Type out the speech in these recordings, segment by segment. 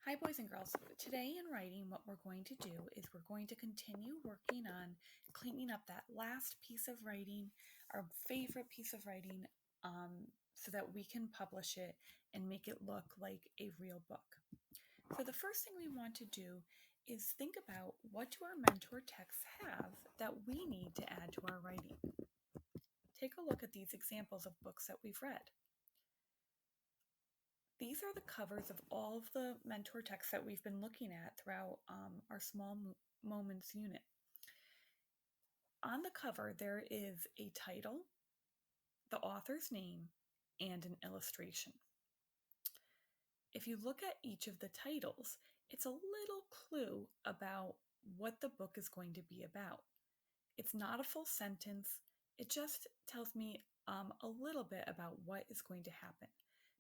Hi, boys and girls. Today in writing, what we're going to do is we're going to continue working on cleaning up that last piece of writing, our favorite piece of writing, so that we can publish it and make it look like a real book. So, the first thing we want to do is think about what do our mentor texts have that we need to add to our writing. Take a look at these examples of books that we've read. These are the covers of all of the mentor texts that we've been looking at throughout our small moments unit. On the cover, there is a title, the author's name, and an illustration. If you look at each of the titles, it's a little clue about what the book is going to be about. It's not a full sentence, it just tells me a little bit about what is going to happen.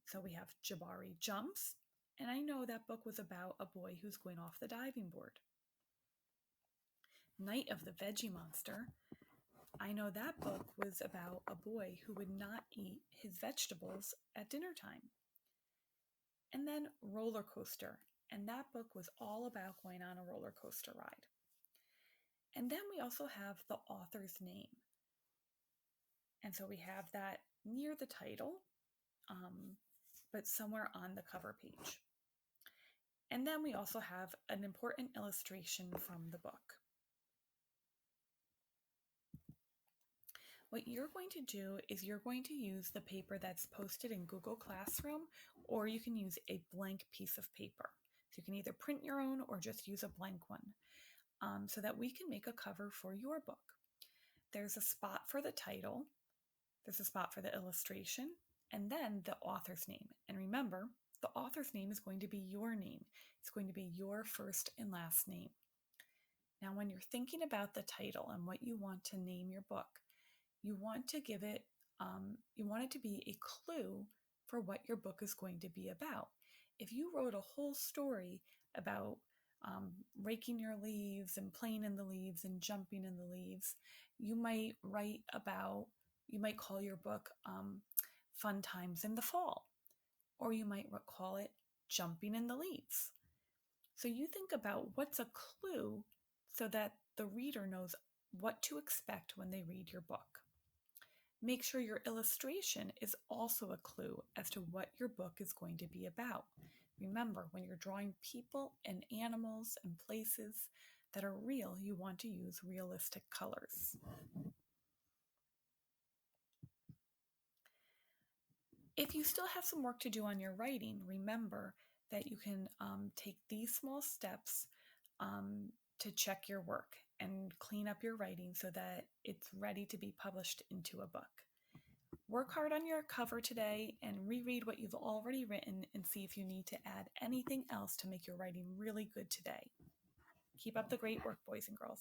So we have Jabari Jumps, and I know that book was about a boy who's going off the diving board. Night of the Veggie Monster, I know that book was about a boy who would not eat his vegetables at dinner time. And then Roller Coaster, and that book was all about going on a roller coaster ride. And then we also have the author's name. And so we have that near the title, but somewhere on the cover page. And then we also have an important illustration from the book. What you're going to do is you're going to use the paper that's posted in Google Classroom, or you can use a blank piece of paper. So you can either print your own or just use a blank one, so that we can make a cover for your book. There's a spot for the title, there's a spot for the illustration, and then the author's name. And remember, the author's name is going to be your name. It's going to be your first and last name. Now, when you're thinking about the title and what you want to name your book, you want to give it, you want it to be a clue for what your book is going to be about. If you wrote a whole story about raking your leaves and playing in the leaves and jumping in the leaves, you might call your book Fun Times in the Fall, or you might call it Jumping in the Leaves. So you think about what's a clue so that the reader knows what to expect when they read your book. Make sure your illustration is also a clue as to what your book is going to be about. Remember, when you're drawing people and animals and places that are real, you want to use realistic colors. If you still have some work to do on your writing, remember that you can take these small steps to check your work and clean up your writing so that it's ready to be published into a book. Work hard on your cover today and reread what you've already written and see if you need to add anything else to make your writing really good today. Keep up the great work, boys and girls.